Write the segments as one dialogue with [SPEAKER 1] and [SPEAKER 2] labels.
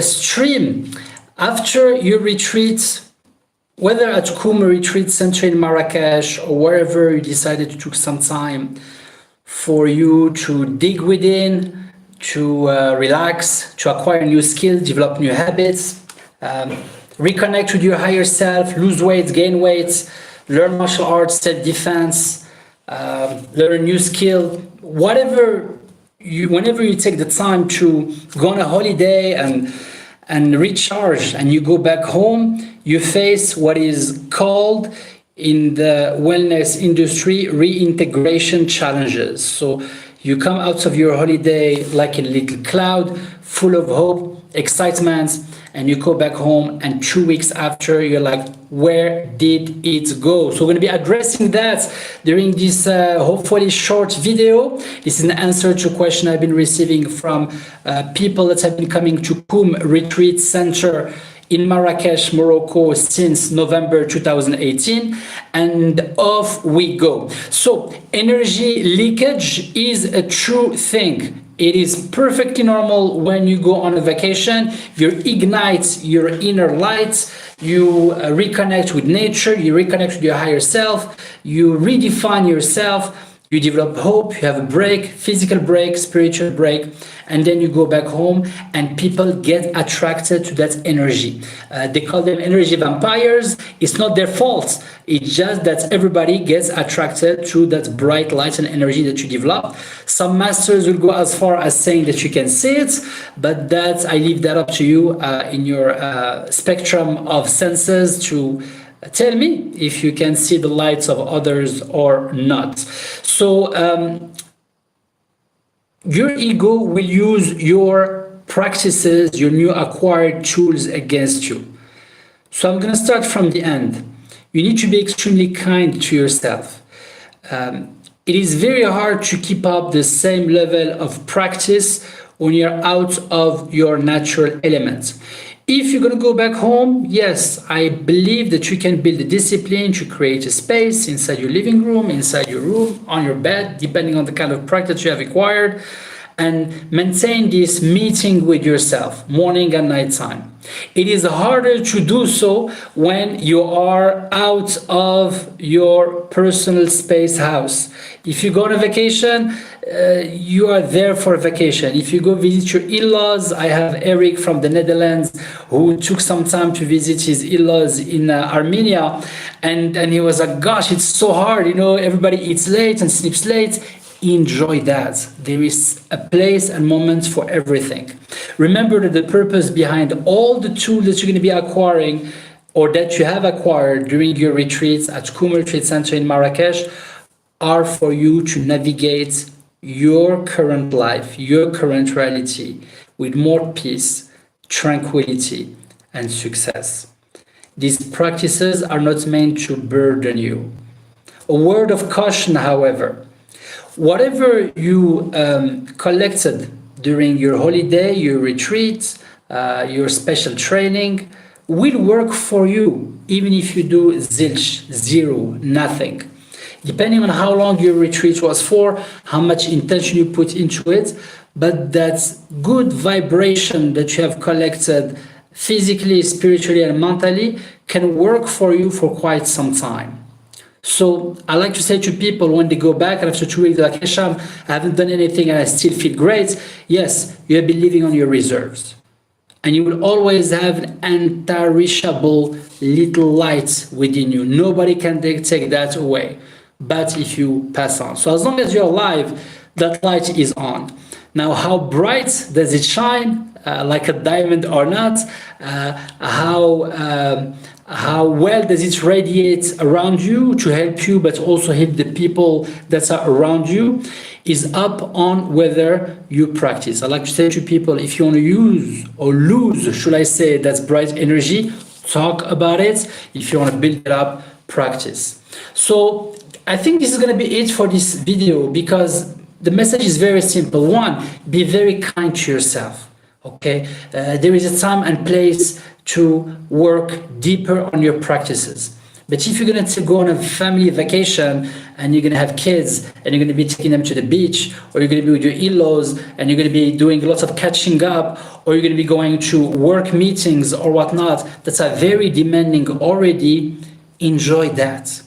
[SPEAKER 1] Stream. After your retreat, whether at Koom retreat center in Marrakech or wherever you decided to take some time for you to dig within, to relax, to acquire new skills, develop new habits, reconnect with your higher self, lose weight, gain weight, learn martial arts, self-defense, learn a new skill, whenever you take the time to go on a holiday and recharge and you go back home, you face what is called in the wellness industry reintegration challenges. So you come out of your holiday like a little cloud, full of hope, excitement, and you go back home, and 2 weeks after you're like, where did it go? So we're going to be addressing that during this hopefully short video. This is an answer to a question I've been receiving from people that have been coming to Koom Retreat Center in Marrakech, Morocco since November 2018, and off we go. So energy leakage is a true thing. It is perfectly normal when you go on a vacation. You ignite your inner light, you reconnect with nature, you reconnect with your higher self, you redefine yourself, you develop hope, you have a break, physical break, spiritual break, and then you go back home and people get attracted to that energy. They call them energy vampires. It's not their fault. It's just that everybody gets attracted to that bright light and energy that you develop. Some masters will go as far as saying that you can see it, but that I leave that up to you in your spectrum of senses to tell me if you can see the lights of others or not. So your ego will use your practices, your new acquired tools against you. So I'm going to start from the end. You need to be extremely kind to yourself. It is very hard to keep up the same level of practice when you're out of your natural elements. If you're going to go back home, yes, I believe that you can build a discipline to create a space inside your living room, inside your room, on your bed, depending on the kind of practice you have acquired, and maintain this meeting with yourself, morning and night time. It is harder to do so when you are out of your personal space house. If you go on a vacation, you are there for a vacation. If you go visit your in-laws, I have Eric from the Netherlands who took some time to visit his in-laws in Armenia, and he was like, gosh, it's so hard, you know, everybody eats late and sleeps late. Enjoy that. There is a place and moment for everything. Remember that the purpose behind all the tools that you're going to be acquiring or that you have acquired during your retreats at Koom Retreat Center in Marrakech are for you to navigate your current life, your current reality with more peace, tranquility, and success. These practices are not meant to burden you. A word of caution, however, whatever you collected during your holiday, your retreat, your special training will work for you, even if you do zilch, zero, nothing. Depending on how long your retreat was for, how much intention you put into it, but that good vibration that you have collected physically, spiritually, and mentally can work for you for quite some time. So I like to say to people when they go back and after 2 weeks, they're like, Hisham, I haven't done anything and I still feel great. Yes, you have been living on your reserves. And you will always have an untarishable little light within you. Nobody can take that away, but if you pass on. So as long as you're alive, that light is on. Now, how bright does it shine, like a diamond or not? How well does it radiate around you to help you, but also help the people that are around you, is up on whether you practice. I like to say to people, if you want to use or lose, should I say, that bright energy, talk about it. If you want to build it up, practice. So I think this is going to be it for this video, because the message is very simple. One, be very kind to yourself. Okay, there is a time and place to work deeper on your practices. But if you're going to go on a family vacation and you're going to have kids and you're going to be taking them to the beach, or you're going to be with your in-laws and you're going to be doing lots of catching up, or you're going to be going to work meetings or whatnot, that's a very demanding already. Enjoy that.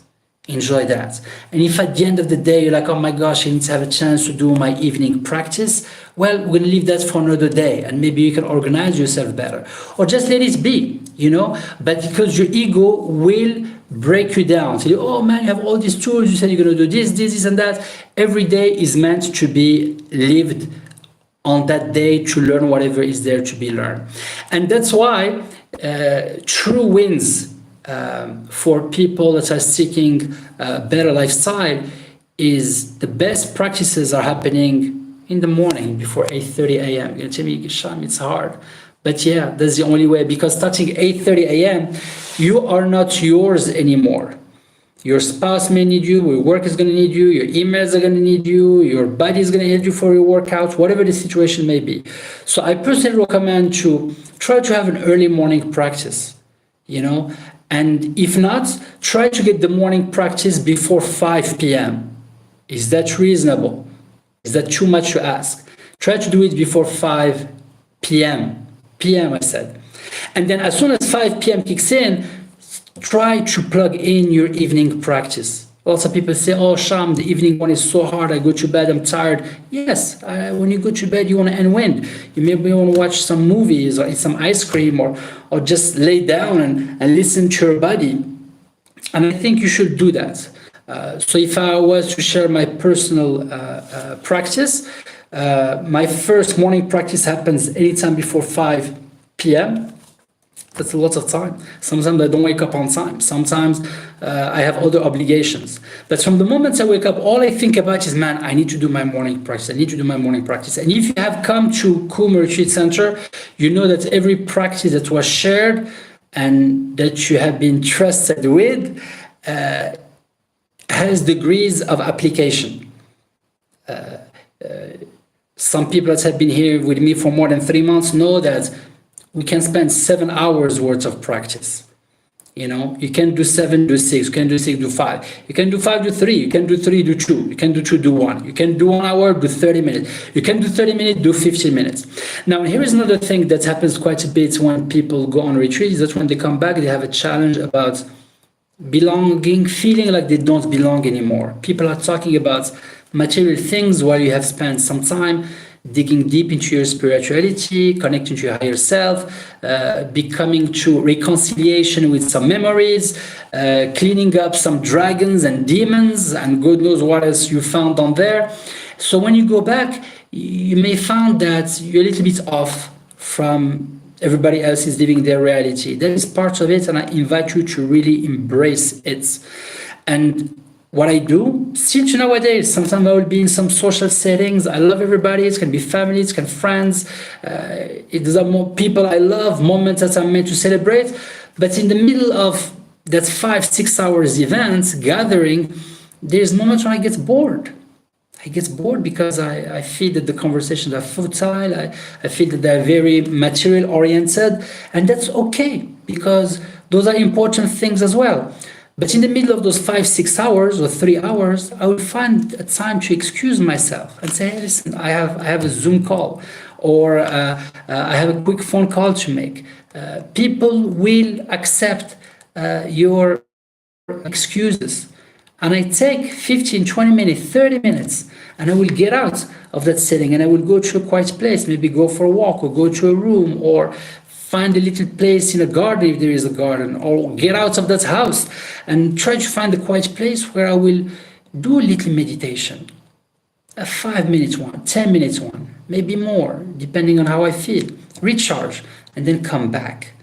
[SPEAKER 1] Enjoy that. And if at the end of the day you're like, oh my gosh, I need to have a chance to do my evening practice, well, we're going to leave that for another day, and maybe you can organize yourself better, or just let it be, but because your ego will break you down. So oh man, you have all these tools, you said you're going to do this and that. Every day is meant to be lived on that day to learn whatever is there to be learned. And that's why true wins for people that are seeking a better lifestyle is the best practices are happening in the morning before 8:30 a.m. You're going to tell me, Sham, it's hard. But yeah, that's the only way, because starting 8:30 a.m., you are not yours anymore. Your spouse may need you, your work is going to need you, your emails are going to need you, your body is going to need you for your workout, whatever the situation may be. So I personally recommend to try to have an early morning practice, and if not, try to get the morning practice before 5 p.m. Is that reasonable? Is that too much to ask? Try to do it before 5 p.m. I said. And then as soon as 5 p.m. kicks in, try to plug in your evening practice. Lots of people say, oh, Sham, the evening one is so hard. I go to bed, I'm tired. Yes, when you go to bed, you want to unwind. You maybe want to watch some movies or eat some ice cream or just lay down and listen to your body. And I think you should do that. So if I was to share my personal practice, my first morning practice happens anytime before 5 p.m. That's a lot of time. Sometimes I don't wake up on time. Sometimes I have other obligations. But from the moment I wake up, all I think about is, man, I need to do my morning practice. I need to do my morning practice. And if you have come to Koom Retreat Center, you know that every practice that was shared and that you have been trusted with has degrees of application. Some people that have been here with me for more than 3 months know that we can spend 7 hours worth of practice. You can do 7, do 6, you can do 6, do 5. You can do 5, do 3, you can do 3, do 2, you can do 2, do 1. You can do 1 hour, do 30 minutes. You can do 30 minutes, do 15 minutes. Now, here is another thing that happens quite a bit when people go on retreat, is that when they come back, they have a challenge about belonging, feeling like they don't belong anymore. People are talking about material things while you have spent some time digging deep into your spirituality, connecting to your higher self, becoming to reconciliation with some memories, cleaning up some dragons and demons, and God knows what else you found on there. So when you go back, you may find that you're a little bit off from everybody else is living their reality. That is part of it, and I invite you to really embrace it. And what I do, still to nowadays, sometimes I will be in some social settings. I love everybody. It can be family, it can be friends. These are more people I love, moments that I'm meant to celebrate. But in the middle of that 5-6 hours event gathering, there's moments when I get bored. I get bored because I feel that the conversations are futile. I feel that they're very material oriented, and that's okay because those are important things as well. But in the middle of those 5-6 hours or 3 hours, I will find a time to excuse myself and say, hey, listen, I have a Zoom call, or I have a quick phone call to make. People will accept your excuses. And I take 15, 20 minutes, 30 minutes, and I will get out of that setting and I will go to a quiet place, maybe go for a walk or go to a room or find a little place in a garden if there is a garden, or get out of that house and try to find a quiet place where I will do a little meditation. A 5 minutes one, 10 minutes one, maybe more, depending on how I feel. Recharge and then come back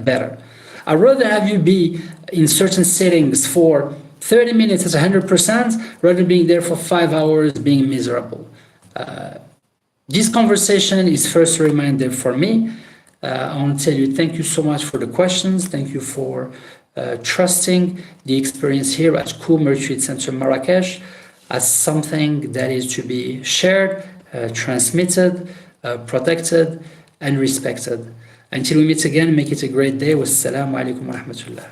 [SPEAKER 1] better. I'd rather have you be in certain settings for 30 minutes as 100% rather than being there for 5 hours being miserable. This conversation is first a reminder for me. I want to tell you thank you so much for the questions. Thank you for trusting the experience here at Koom Retreat Center Marrakech as something that is to be shared, transmitted, protected, and respected. Until we meet again, make it a great day. Wassalamu alaikum wa rahmatullah.